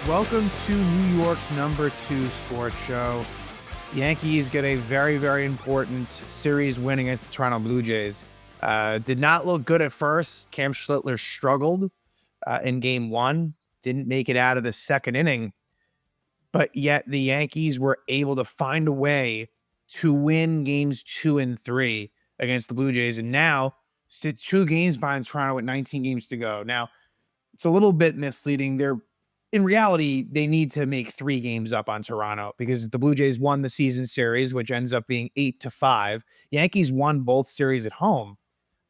Welcome to New York's #2 sports show. Yankees get a very, very important series win against the Toronto Blue Jays. Did not look good at first. Cam Schlittler struggled in game one, didn't make it out of the second inning, but yet the Yankees were able to find a way to win games 2 and 3 against the Blue Jays, and now sit 2 games behind Toronto with 19 games to go. Now, it's a little bit misleading. In reality, they need to make 3 games up on Toronto because the Blue Jays won the season series, which ends up being 8-5. Yankees won both series at home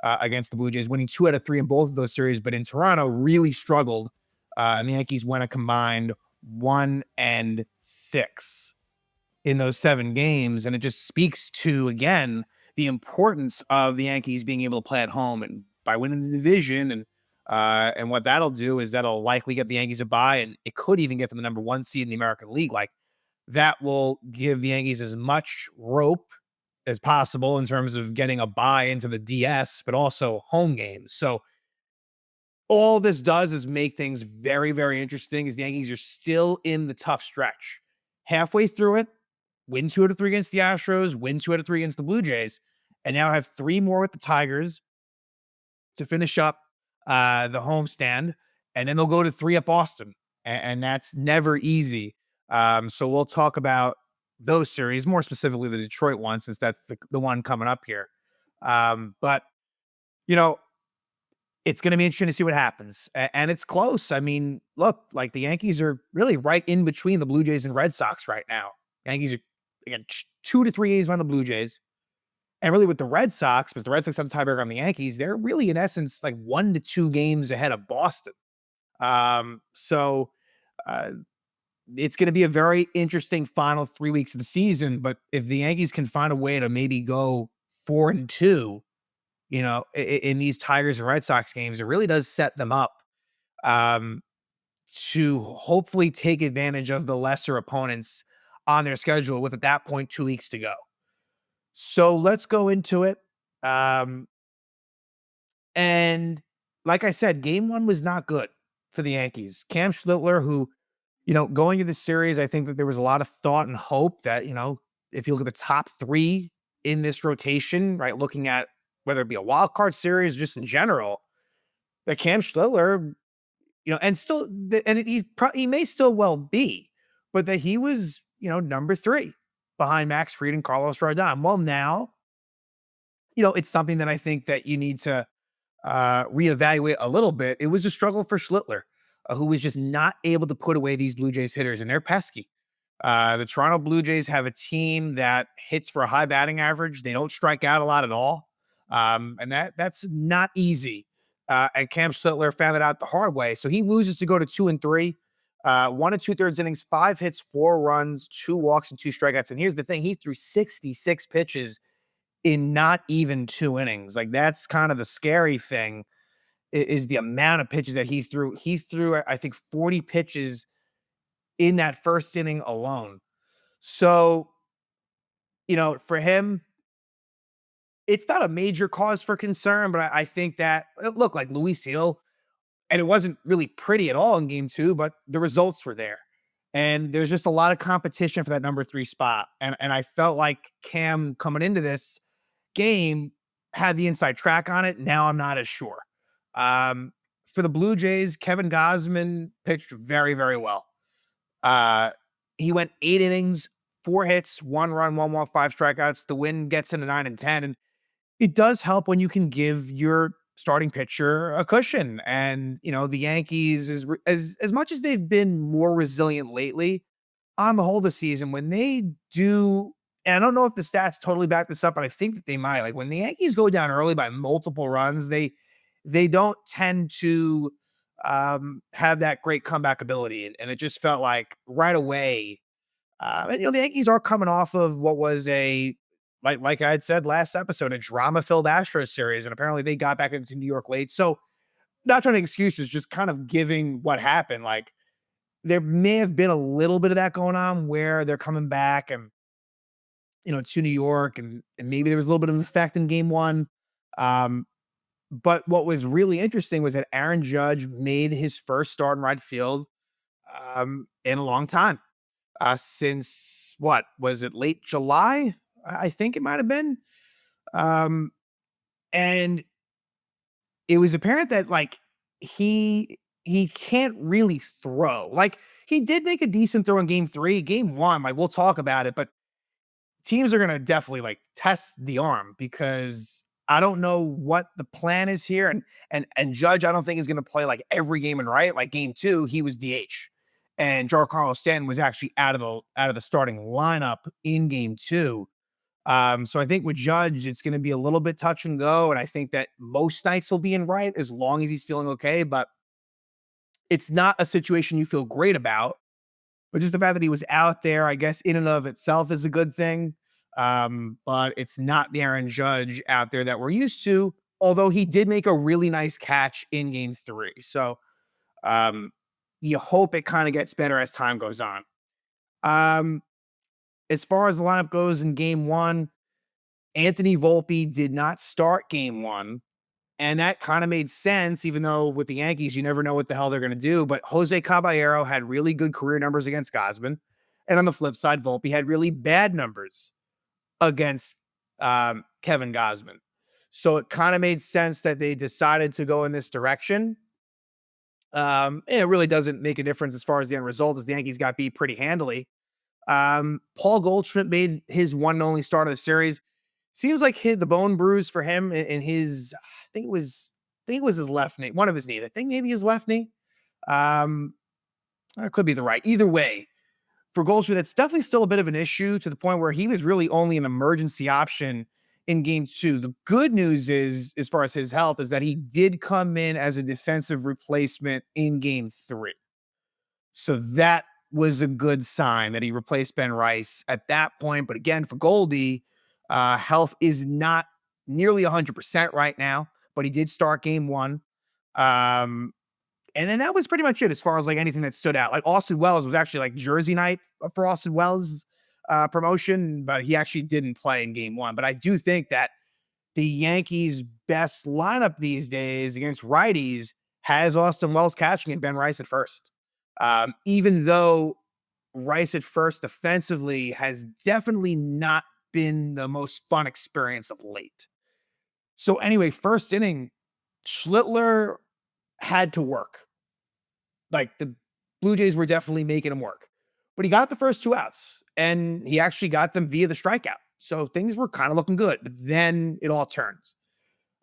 against the Blue Jays, winning 2 out of 3 in both of those series. But in Toronto, really struggled, and the Yankees went a combined 1-6 in those 7 games, and it just speaks to again the importance of the Yankees being able to play at home and by winning the division and what that'll do is that'll likely get the Yankees a bye, and it could even get them the #1 seed in the American League. Like that will give the Yankees as much rope as possible in terms of getting a bye into the DS, but also home games. So all this does is make things very, very interesting as the Yankees are still in the tough stretch. Halfway through it, win 2 out of 3 against the Astros, win 2 out of 3 against the Blue Jays, and now have 3 more with the Tigers to finish up the homestand, and then they'll go to 3 at Boston, and that's never easy. So we'll talk about those series, more specifically the Detroit one, since that's the one coming up here. But you know, it's going to be interesting to see what happens, and it's close. I mean, look, like the Yankees are really right in between the Blue Jays and Red Sox right now. Yankees are again 2 to 3 games behind the Blue Jays. And really with the Red Sox, because the Red Sox have the tiebreaker on the Yankees, they're really in essence like 1 to 2 games ahead of Boston. So uh, it's going to be a very interesting final 3 weeks of the season. But if the Yankees can find a way to maybe go 4-2, in these Tigers and Red Sox games, it really does set them up um, to hopefully take advantage of the lesser opponents on their schedule with at that point 2 weeks to go. So let's go into it. Um, and like I said, game one was not good for the Yankees. Cam Schlittler, who, going into this series, I think that there was a lot of thought and hope that, if you look at the top 3 in this rotation, right, looking at whether it be a wild card series, just in general, that Cam Schlittler, and still, and he may still well be, but that he was, number 3 behind Max Fried and Carlos Rodon. Well, now, it's something that I think that you need to reevaluate a little bit. It was a struggle for Schlittler, who was just not able to put away these Blue Jays hitters, and they're pesky. The Toronto Blue Jays have a team that hits for a high batting average. They don't strike out a lot at all, and that's not easy. And Cam Schlittler found it out the hard way, so he loses to go to 2-3. 1 2/3 innings, 5 hits, 4 runs, 2 walks, and 2 strikeouts. And here's the thing: he threw 66 pitches in not even 2 innings. Like that's kind of the scary thing is the amount of pitches that he threw. He threw, I think, 40 pitches in that first inning alone. So, for him, it's not a major cause for concern, but I think that look like Luis Hill, and it wasn't really pretty at all in game 2, but the results were there. And there's just a lot of competition for that number 3 spot. And I felt like Cam coming into this game had the inside track on it. Now I'm not as sure. For the Blue Jays, Kevin Gausman pitched very, very well. Uh, he went 8 innings, 4 hits, 1 run, 1 walk, 5 strikeouts. The win gets into 9 and 10. And it does help when you can give your starting pitcher a cushion. And, the Yankees, as much as they've been more resilient lately, on the whole this season, when they do, and I don't know if the stats totally back this up, but I think that they might. Like when the Yankees go down early by multiple runs, they don't tend to have that great comeback ability, and it just felt like right away. And the Yankees are coming off of what was a like I had said last episode, a drama-filled Astros series, and apparently they got back into New York late. So, not trying to make excuses, just kind of giving what happened. Like there may have been a little bit of that going on where they're coming back and to New York, and maybe there was a little bit of effect in game one. Um, but what was really interesting was that Aaron Judge made his first start in right field in a long time. Since what was it, late July? I think it might have been. Um, and it was apparent that like he can't really throw. Like he did make a decent throw in game three, game one. Like we'll talk about it, but teams are gonna definitely like test the arm because I don't know what the plan is here. And Judge, I don't think is gonna play like every game and right. Like game two, he was DH. And Giancarlo Stanton was actually out of the starting lineup in game two. So I think with Judge, it's going to be a little bit touch and go, and I think that most nights will be in right as long as he's feeling okay. But it's not a situation you feel great about. But just the fact that he was out there, I guess, in and of itself is a good thing. But it's not the Aaron Judge out there that we're used to. Although he did make a really nice catch in Game Three, so um, you hope it kind of gets better as time goes on. Um, as far as the lineup goes in Game One, Anthony Volpe did not start game one. And that kind of made sense, even though with the Yankees, you never know what the hell they're going to do. But Jose Caballero had really good career numbers against Gosman. And on the flip side, Volpe had really bad numbers against Kevin Gosman. So it kind of made sense that they decided to go in this direction. And it really doesn't make a difference as far as the end result, as the Yankees got beat pretty handily. Paul Goldschmidt made his one and only start of the series. Seems like the bone bruise for him in his, I think it was his left knee, one of his knees. I think maybe his left knee. Um, or it could be the right. Either way, for Goldschmidt, that's definitely still a bit of an issue to the point where he was really only an emergency option in game two. The good news is, as far as his health, is that he did come in as a defensive replacement in game three. So that was a good sign that he replaced Ben Rice at that point. But again, for Goldie, health is not nearly 100% right now, but he did start game one. Um, and then that was pretty much it as far as like anything that stood out. Like Austin Wells was actually like Jersey night for Austin Wells promotion, but he actually didn't play in game one. But I do think that the Yankees' best lineup these days against righties has Austin Wells catching and Ben Rice at first. Even though Rice at first defensively has definitely not been the most fun experience of late. So anyway, first inning, Schlittler had to work. Like the Blue Jays were definitely making him work. But he got the first two outs and he actually got them via the strikeout. So things were kind of looking good. But then it all turns.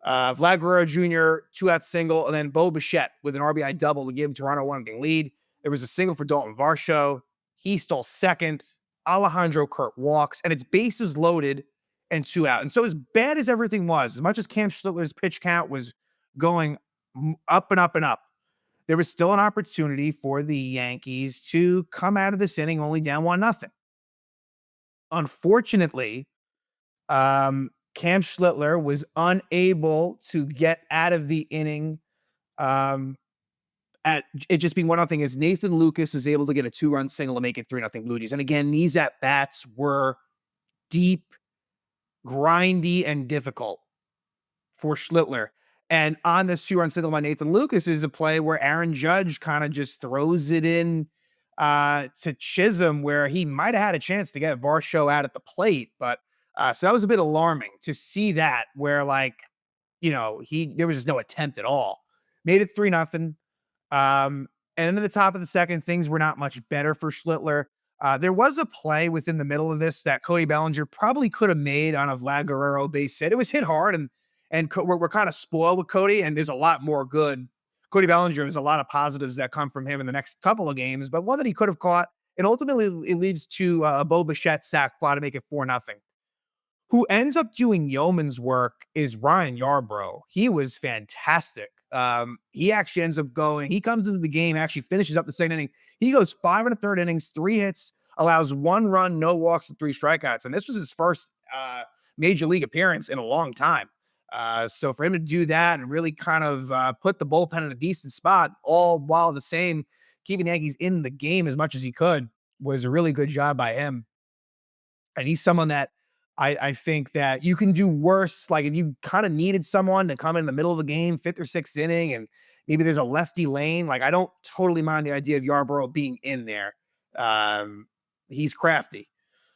Vlad Guerrero Jr., two-out single, and then Bo Bichette with an RBI double to give Toronto 1-0 lead. There was a single for Dalton Varsho. He stole second. Alejandro Kirk walks, and it's bases loaded and two out. And so as bad as everything was, as much as Cam Schlittler's pitch count was going up and up and up, there was still an opportunity for the Yankees to come out of this inning only down 1-0. Unfortunately, Cam Schlittler was unable to get out of the inning at it just being 1-0 as Nathan Lucas is able to get a two-run single to make it 3-0 Blue Jays. And again, these at-bats were deep, grindy, and difficult for Schlittler. And on this two-run single by Nathan Lucas is a play where Aaron Judge kind of just throws it in to Chisholm, where he might have had a chance to get Varsho out at the plate. But so that was a bit alarming to see that, where like, there was just no attempt at all. Made it 3-0. And then at the top of the second, things were not much better for Schlittler. There was a play within the middle of this that Cody Bellinger probably could have made on a Vlad Guerrero base hit. It was hit hard, and we're kind of spoiled with Cody, and there's a lot more good. Cody Bellinger, there's a lot of positives that come from him in the next couple of games, but one that he could have caught, and ultimately it leads to a Bo Bichette sac fly to make it 4-0. Who ends up doing yeoman's work is Ryan Yarbrough. He was fantastic. He actually ends up he comes into the game, actually finishes up the second inning. He goes 5 1/3 innings, 3 hits, allows 1 run, no walks, and 3 strikeouts. And this was his first major league appearance in a long time. So for him to do that and really kind of put the bullpen in a decent spot, all while the same keeping the Yankees in the game as much as he could, was a really good job by him. And he's someone that I think that you can do worse. Like if you kind of needed someone to come in the middle of the game, fifth or sixth inning, and maybe there's a lefty lane. Like I don't totally mind the idea of Yarborough being in there. Um, he's crafty.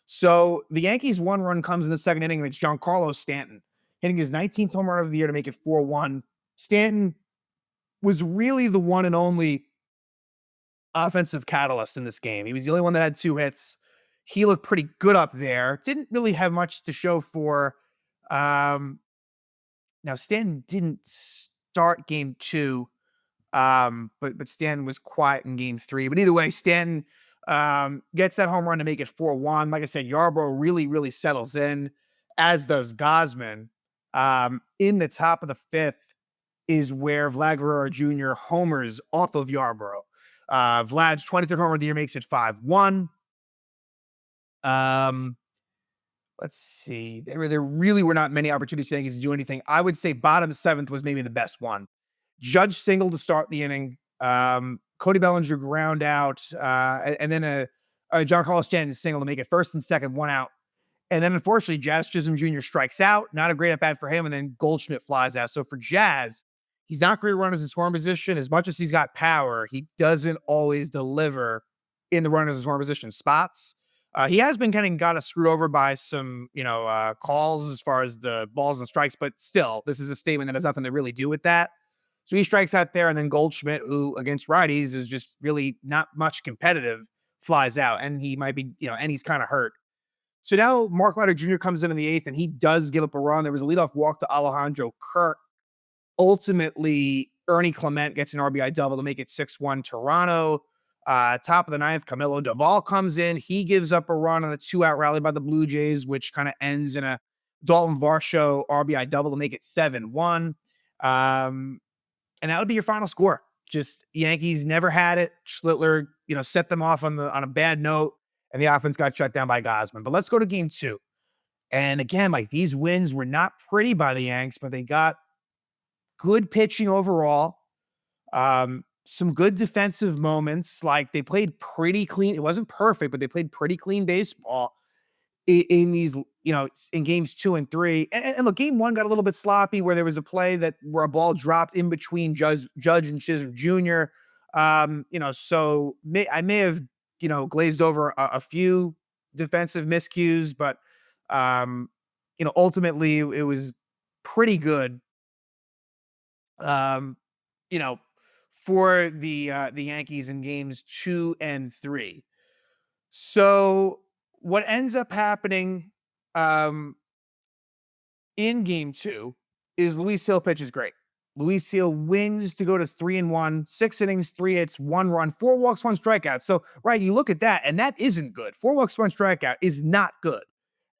So the Yankees' one run comes in the second inning, and it's Giancarlo Stanton hitting his 19th home run of the year to make it 4-1. Stanton was really the one and only offensive catalyst in this game. He was the only one that had 2 hits. He looked pretty good up there. Didn't really have much to show for. Um, Now Stanton didn't start game 2, but Stanton was quiet in game 3. But either way, Stanton gets that home run to make it 4-1. Like I said, Yarbrough really settles in, as does Gosman. In the top of the 5th is where Vlad Guerrero Jr. homers off of Yarbrough. Vlad's 23rd homer of the year makes it 5-1. Um, let's see. There really were not many opportunities for the Yankees to do anything. I would say bottom 7th was maybe the best one. Judge single to start the inning. Cody Bellinger ground out, and then a John Carlos Stanton single to make it first and second, 1 out. And then unfortunately, Jazz Chisholm Jr. strikes out. Not a great at bat for him. And then Goldschmidt flies out. So for Jazz, he's not great runners in scoring position. As much as he's got power, he doesn't always deliver in the runners in scoring position spots. He has been kind of got us screwed over by some, calls as far as the balls and strikes, but still, this is a statement that has nothing to really do with that. So he strikes out there, and then Goldschmidt, who against righties is just really not much competitive, flies out, and he might be, and he's kind of hurt. So now Mark Leiter Jr. comes in the 8th, and he does give up a run. There was a leadoff walk to Alejandro Kirk. Ultimately, Ernie Clement gets an RBI double to make it 6-1 Toronto. Top of the 9th, Camilo Doval comes in. He gives up a run on a 2-out rally by the Blue Jays, which kind of ends in a Dalton Varsho RBI double to make it 7-1. And that would be your final score. Just Yankees never had it. Schlittler, set them off on a bad note, and the offense got shut down by Gosman. But let's go to game 2. And again, like these wins were not pretty by the Yanks, but they got good pitching overall. Some good defensive moments. Like they played pretty clean. It wasn't perfect, but they played pretty clean baseball in these, in games 2 and 3. And look, game 1 got a little bit sloppy where there was a play where a ball dropped in between Judge and Chisholm Jr. So I may have, glazed over a few defensive miscues, but, ultimately it was pretty good. Um, you know, for the Yankees in games 2 and 3. So what ends up happening in game 2 is Luis Hill pitches great. Luis Hill wins to go to 3-1, 6 innings, 3 hits, 1 run, 4 walks, 1 strikeout. So, right, you look at that, and that isn't good. 4 walks, 1 strikeout is not good.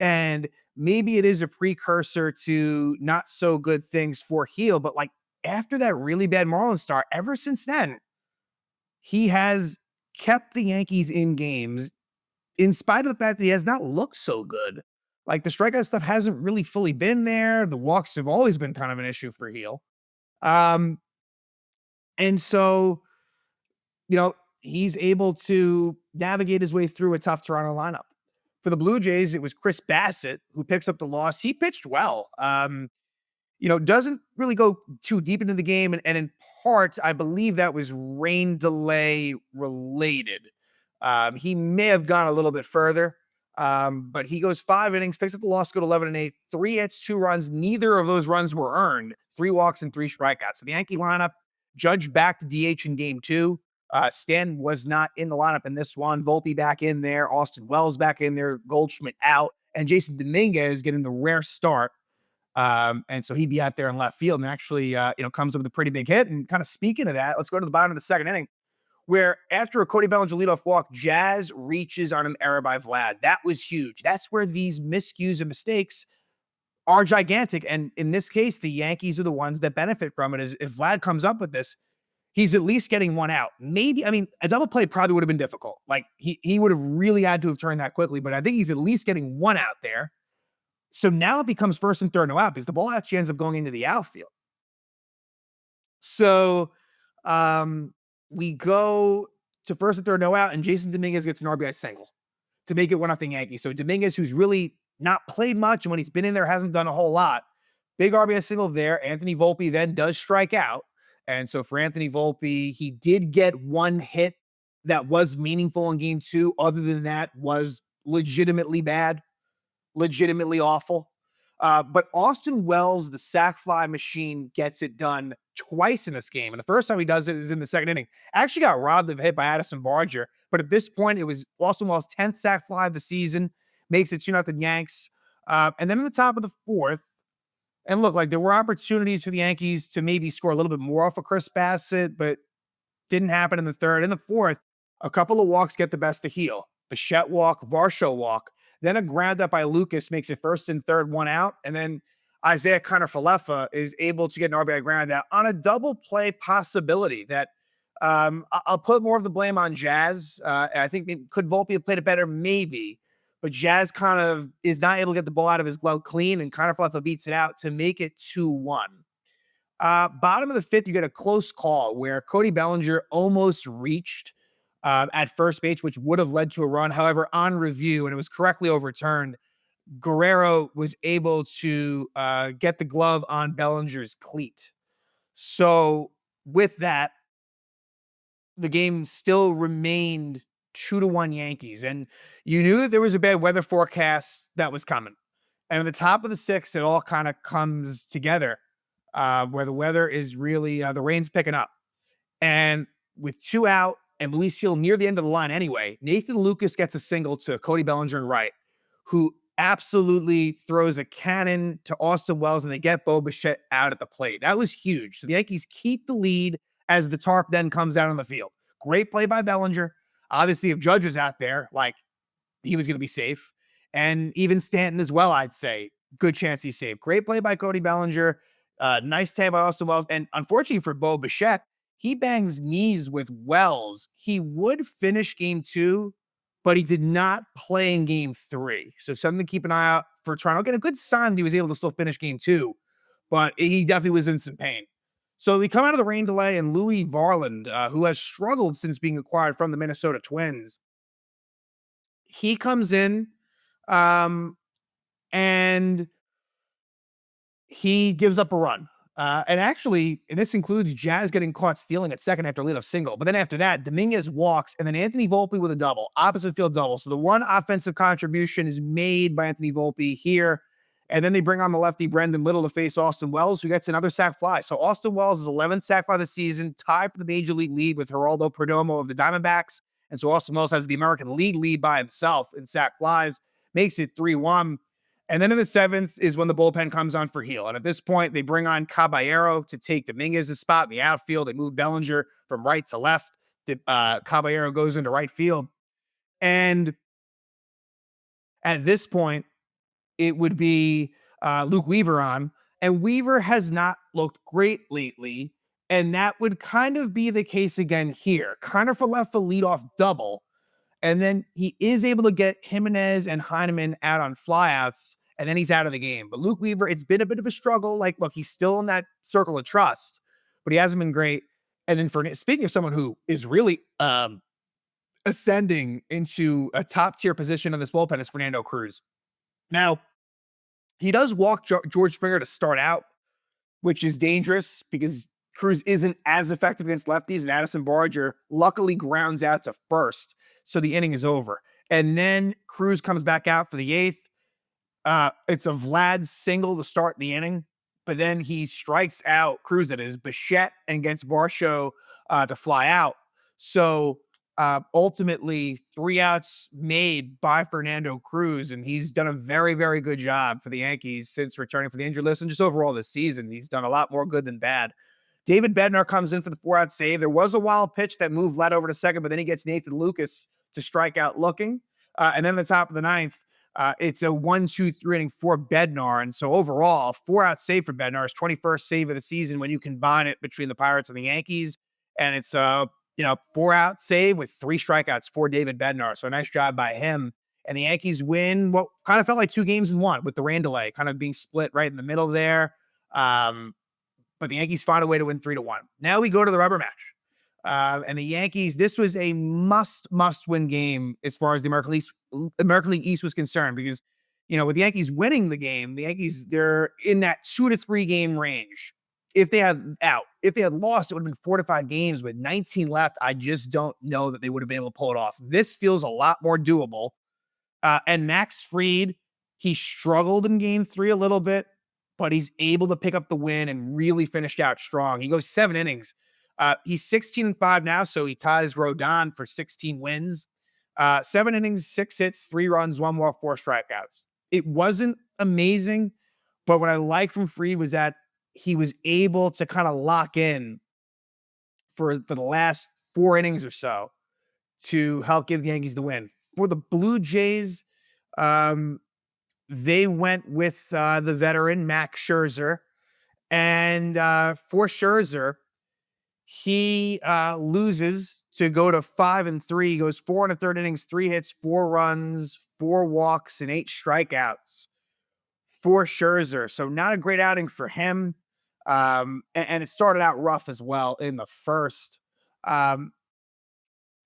And maybe it is a precursor to not so good things for Hill, but like after that really bad Marlins start, ever since then, he has kept the Yankees in games in spite of the fact that he has not looked so good. Like the strikeout stuff hasn't really fully been there. The walks have always been kind of an issue for Heel. Um, and so, he's able to navigate his way through a tough Toronto lineup. For the Blue Jays, it was Chris Bassett who picks up the loss. He pitched well. Doesn't really go too deep into the game. And in part, I believe that was rain delay related. He may have gone a little bit further, but he goes 5 innings, picks up the loss, go to 11-8, 3 hits, 2 runs. Neither of those runs were earned. 3 walks and 3 strikeouts. So the Yankee lineup, Judge back to DH in game 2. Stanton was not in the lineup in this one. Volpe back in there. Austin Wells back in there. Goldschmidt out. And Jason Dominguez getting the rare start. And so he'd be out there in left field and actually, comes up with a pretty big hit. And kind of speaking of that, let's go to the bottom of the second inning, where after a Cody Bellinger leadoff walk, Jazz reaches on an error by Vlad. That was huge. That's where these miscues and mistakes are gigantic. And in this case, the Yankees are the ones that benefit from it. Is if Vlad comes up with this, he's at least getting 1 out. Maybe, a double play probably would have been difficult. Like he would have really had to have turned that quickly, but I think he's at least getting 1 out there. So now it becomes first and third, no out, because the ball actually ends up going into the outfield. So we go to first and third, no out, and Jason Dominguez gets an RBI single to make it 1-0 Yankees. So Dominguez, who's really not played much, and when he's been in there, hasn't done a whole lot. Big RBI single there. Anthony Volpe then does strike out. And so for Anthony Volpe, he did get one hit that was meaningful in game two. Other than that, was legitimately bad, legitimately awful. But Austin Wells, the sac fly machine, gets it done twice in this game. And the first time he does it is in the second inning. Actually got robbed of a hit by Addison Barger. But at this point, it was Austin Wells' 10th sac fly of the season, makes it 2-0 Yanks. And then in the top of the fourth, and look, like there were opportunities for the Yankees to maybe score a little bit more off of Chris Bassett, but didn't happen in the third. In the fourth, a couple of walks get the best of Heel. Bichette walk, Varsho walk. Then a ground up by Lucas makes it first and third, one out. And then Isaiah Kiner-Falefa is able to get an RBI ground out on a double play possibility that I'll put more of the blame on Jazz. I think could Volpe have played it better? Maybe. But Jazz kind of is not able to get the ball out of his glove clean, and Kiner-Falefa beats it out to make it 2-1. Bottom of the fifth, you get a close call where Cody Bellinger almost reached at first base, which would have led to a run. However, on review, and it was correctly overturned, Guerrero was able to get the glove on Bellinger's cleat. So with that, the game still remained 2-1 Yankees. And you knew that there was a bad weather forecast that was coming. And at the top of the sixth, it all kind of comes together where the weather is really, the rain's picking up. And with two out and Luis Hill near the end of the line anyway, Nathan Lucas gets a single to Cody Bellinger and right, who absolutely throws a cannon to Austin Wells, and they get Bo Bichette out at the plate. That was huge. So the Yankees keep the lead as the tarp then comes out on the field. Great play by Bellinger. Obviously, if Judge was out there, like, he was going to be safe. And even Stanton as well, I'd say. Good chance he's safe. Great play by Cody Bellinger. Nice tag by Austin Wells. And unfortunately for Bo Bichette, he bangs knees with Wells. He would finish game two, but he did not play in game three. So something to keep an eye out for Toronto. Get a good sign that he was able to still finish game two, but he definitely was in some pain. So we come out of the rain delay, and Louis Varland, who has struggled since being acquired from the Minnesota Twins, he comes in and he gives up a run. And actually, and this includes Jazz getting caught stealing at second after leadoff single. But then after that, Dominguez walks, and then Anthony Volpe with a double, opposite field double. So the one offensive contribution is made by Anthony Volpe here. And then they bring on the lefty Brendan Little to face Austin Wells, who gets another sac fly. So Austin Wells' 11th sac fly of the season, tied for the major league lead with Geraldo Perdomo of the Diamondbacks. And so Austin Wells has the American League lead by himself in sac flies, makes it 3-1. And then in the seventh is when the bullpen comes on for Heel. And at this point, they bring on Caballero to take Dominguez's spot in the outfield. They move Bellinger from right to left. Caballero goes into right field. And at this point, it would be Luke Weaver on. And Weaver has not looked great lately. And that would kind of be the case again here. Kiner-Falefa leadoff double. And then he is able to get Jimenez and Heineman out on flyouts, and then he's out of the game. But Luke Weaver, it's been a bit of a struggle. Like, look, he's still in that circle of trust, but he hasn't been great. And then speaking of someone who is really ascending into a top-tier position in this bullpen is Fernando Cruz. Now, he does walk George Springer to start out, which is dangerous because Cruz isn't as effective against lefties, and Addison Barger luckily grounds out to first. So the inning is over. And then Cruz comes back out for the eighth. It's a Vlad single to start the inning, but then he strikes out Cruz, that is, Bichette, and gets Varsho to fly out. So ultimately, 3 outs made by Fernando Cruz, and he's done a very, very good job for the Yankees since returning from the injured list, and just overall this season. He's done a lot more good than bad. David Bednar comes in for the 4-out save. There was a wild pitch that moved Vlad over to second, but then he gets Nathan Lucas to strike out looking. And then at the top of the ninth, it's a 1-2-3 inning for Bednar. And so overall, 4-out save for Bednar, his 21st save of the season when you combine it between the Pirates and the Yankees. And it's a 4-out save with 3 strikeouts for David Bednar. So a nice job by him. And the Yankees win what kind of felt like 2 games in one, with the rain delay kind of being split right in the middle there. But the Yankees find a way to win 3-1. Now we go to the rubber match. And the Yankees, this was a must-win game as far as the American League East was concerned, because With the Yankees winning the game, the Yankees, they're in that 2 to 3 game range. If they had lost, it would have been 4 to 5 games with 19 left. I just don't know that they would have been able to pull it off. This feels a lot more doable. And Max Fried, he struggled in game three a little bit, but he's able to pick up the win and really finished out strong. He goes 7 innings. He's 16-5 now, so he ties Rodon for 16 wins. 7 innings, 6 hits, 3 runs, 1 walk, 4 strikeouts. It wasn't amazing, but what I like from Fried was that he was able to kind of lock in for the last 4 innings or so to help give the Yankees the win. For the Blue Jays, um, they went with the veteran Max Scherzer, and for Scherzer, he loses to go to 5-3. He goes 4 1/3 innings, 3 hits, 4 runs, 4 walks, and 8 strikeouts for Scherzer. So not a great outing for him. And it started out rough as well in the first. Um,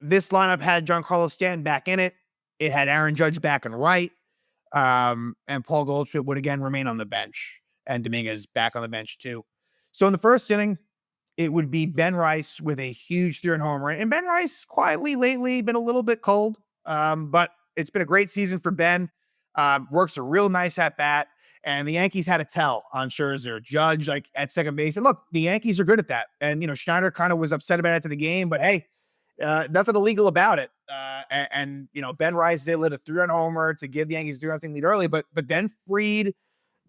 this lineup had Giancarlo Stanton back in it. It had Aaron Judge back and right. And Paul Goldschmidt would again remain on the bench, and Dominguez back on the bench too. So in the first inning, it would be Ben Rice with a huge 3-run homer. And Ben Rice quietly lately been a little bit cold, but it's been a great season for Ben. Works a real nice at bat. And the Yankees had a tell on Scherzer. Judge, like at second base. And look, the Yankees are good at that. And, Schneider kind of was upset about it to the game, but hey, nothing illegal about it. Ben Rice did lit a 3-run homer to give the Yankees 3-0 lead early, but then Fried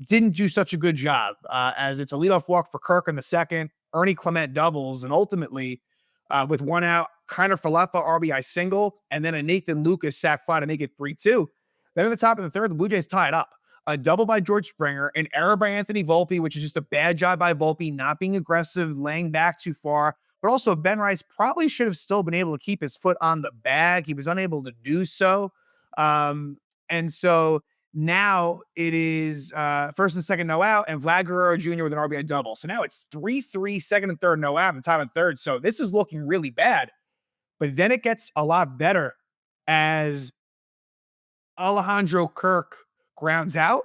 didn't do such a good job, as it's a leadoff walk for Kirk in the second. Ernie Clement doubles, and ultimately, with 1 out, Kiner Falefa RBI single, and then a Nathan Lucas sac fly to make it 3-2. Then at the top of the third, the Blue Jays tie it up. A double by George Springer, an error by Anthony Volpe, which is just a bad job by Volpe, not being aggressive, laying back too far. But also, Ben Rice probably should have still been able to keep his foot on the bag. He was unable to do so. And so now it is first and second, no out, and Vlad Guerrero Jr. with an RBI double. So now it's 3-3, second and third, no out, and the top of third. So this is looking really bad. But then it gets a lot better as Alejandro Kirk grounds out,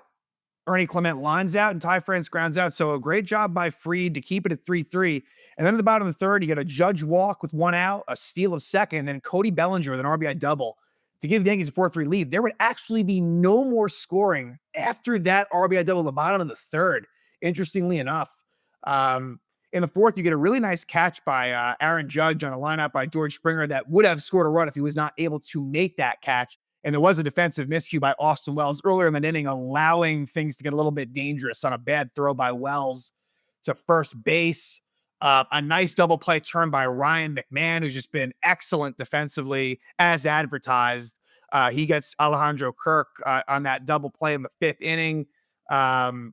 Ernie Clement lines out, and Ty France grounds out. So a great job by Fried to keep it at 3-3. And then at the bottom of the third, you get a Judge walk with 1 out, a steal of second, and then Cody Bellinger with an RBI double to give the Yankees a 4-3 lead. There would actually be no more scoring after that RBI double at the bottom of the third, interestingly enough. In the fourth, you get a really nice catch by Aaron Judge on a lineup by George Springer that would have scored a run if he was not able to make that catch. And there was a defensive miscue by Austin Wells earlier in the inning, allowing things to get a little bit dangerous on a bad throw by Wells to first base. A nice double play turn by Ryan McMahon, who's just been excellent defensively as advertised. He gets Alejandro Kirk on that double play in the fifth inning. And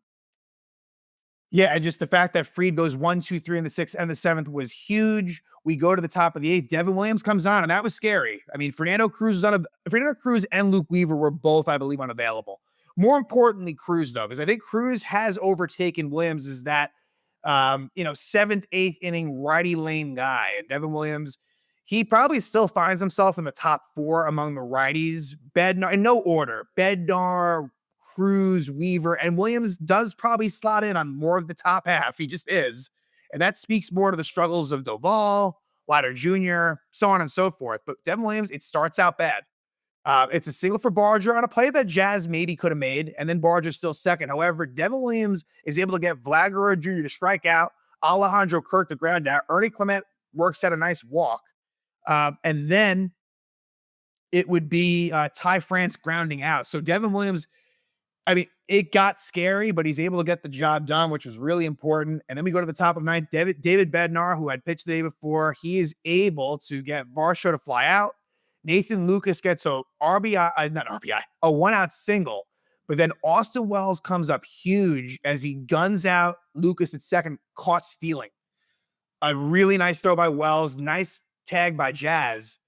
just the fact that Fried goes 1, 2, 3 in the sixth and the seventh was huge. We go to the top of the eighth. Devin Williams comes on, and that was scary. I mean, Fernando Cruz and Luke Weaver were both, I believe, unavailable. More importantly, Cruz, though, because I think Cruz has overtaken Williams as that, seventh, eighth inning righty lane guy. And Devin Williams, he probably still finds himself in the top 4 among the righties. Bednar, in no order. Bednar, Cruz, Weaver, and Williams does probably slot in on more of the top half. He just is. And that speaks more to the struggles of Doval, Leiter Jr., so on and so forth. But Devin Williams, it starts out bad. It's a single for Barger on a play that Jazz maybe could have made, and then Barger's still second. However, Devin Williams is able to get Vlad Guerrero Jr. to strike out, Alejandro Kirk to ground out. Ernie Clement works out a nice walk. And then it would be Ty France grounding out. So Devin Williams, I mean, it got scary, but he's able to get the job done, which was really important. And then we go to the top of ninth. David Bednar, who had pitched the day before, he is able to get Varsho to fly out. Nathan Lucas gets a 1-out single. But then Austin Wells comes up huge as he guns out Lucas at second, caught stealing. A really nice throw by Wells, nice tag by Jazz.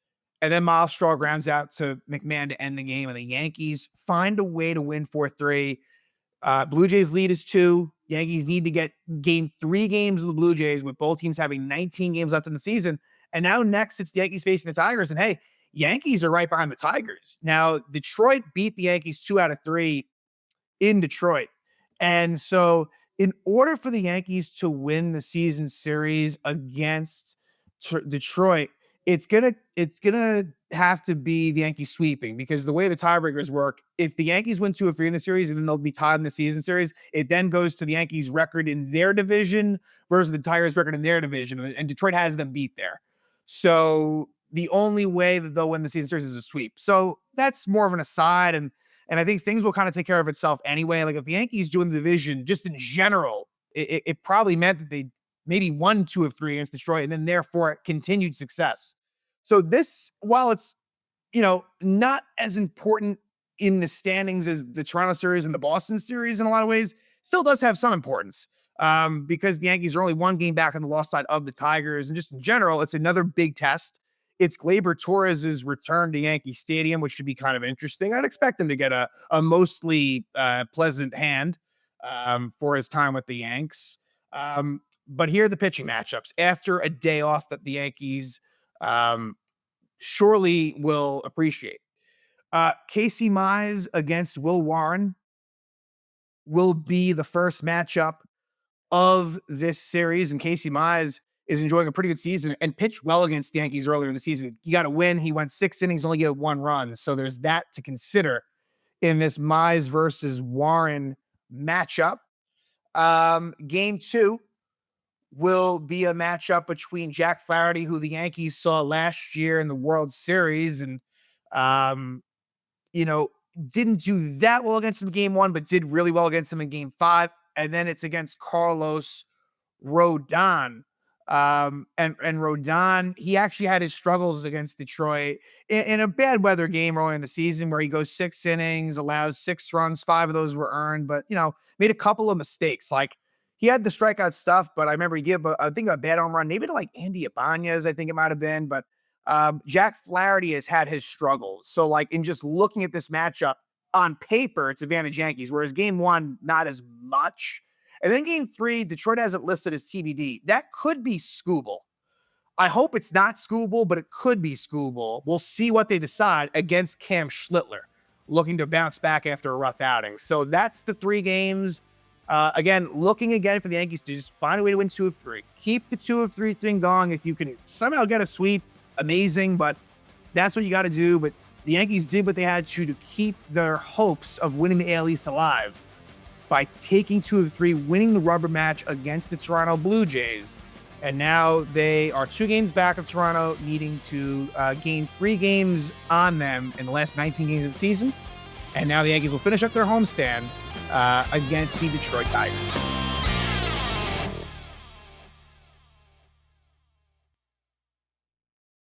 And then Miles Straw grounds out to McMahon to end the game, and the Yankees find a way to win 4-3. Blue Jays lead is 2. Yankees need to gain 3 games of the Blue Jays, with both teams having 19 games left in the season. And now next, it's the Yankees facing the Tigers. And hey, Yankees are right behind the Tigers. Now, Detroit beat the Yankees 2 out of 3 in Detroit. And so, in order for the Yankees to win the season series against Detroit, it's gonna have to be the Yankees sweeping, because the way the tiebreakers work, if the Yankees win 2 or 3 in the series, and then they'll be tied in the season series, it then goes to the Yankees' record in their division versus the Tigers' record in their division, and Detroit has them beat there. So the only way that they'll win the season series is a sweep. So that's more of an aside, and I think things will kind of take care of itself anyway. Like if the Yankees do in the division, just in general, it probably meant that they maybe won 2 of 3 against Detroit, and then therefore continued success. So this, while it's not as important in the standings as the Toronto series and the Boston series in a lot of ways, still does have some importance, because the Yankees are only 1 game back on the loss side of the Tigers. And just in general, it's another big test. It's Gleyber Torres's return to Yankee Stadium, which should be kind of interesting. I'd expect him to get a mostly pleasant hand for his time with the Yanks. But here are the pitching matchups after a day off that the Yankees um, surely will appreciate. Casey Mize against Will Warren will be the first matchup of this series. And Casey Mize is enjoying a pretty good season and pitched well against the Yankees earlier in the season. You got to win. He went 6 innings, only gave 1 run. So there's that to consider in this Mize versus Warren matchup. Game 2 will be a matchup between Jack Flaherty, who the Yankees saw last year in the World Series, and um, didn't do that well against him in game 1, but did really well against him in game 5. And then it's against Carlos Rodon. And Rodon, he actually had his struggles against Detroit in a bad weather game early in the season where he goes 6 innings, allows 6 runs, 5 of those were earned, but made a couple of mistakes. Like he had the strikeout stuff, but I remember he gave I think a bad home run, maybe to like Andy Ibanez, I think it might have been. But Jack Flaherty has had his struggles. So like in just looking at this matchup on paper, it's advantage Yankees, whereas game 1, not as much. And then game 3, Detroit has it listed as TBD. That could be Skubal. I hope it's not Skubal, but it could be Skubal. We'll see what they decide against Cam Schlittler, looking to bounce back after a rough outing. So that's the 3 games. Again, looking again for the Yankees to just find a way to win 2 of 3. Keep the 2 of 3 thing going. If you can somehow get a sweep, amazing, but that's what you got to do. But the Yankees did what they had to keep their hopes of winning the AL East alive by taking 2 of 3, winning the rubber match against the Toronto Blue Jays. And now they are 2 games back of Toronto, needing to gain 3 games on them in the last 19 games of the season. And now the Yankees will finish up their homestand against the Detroit Tigers.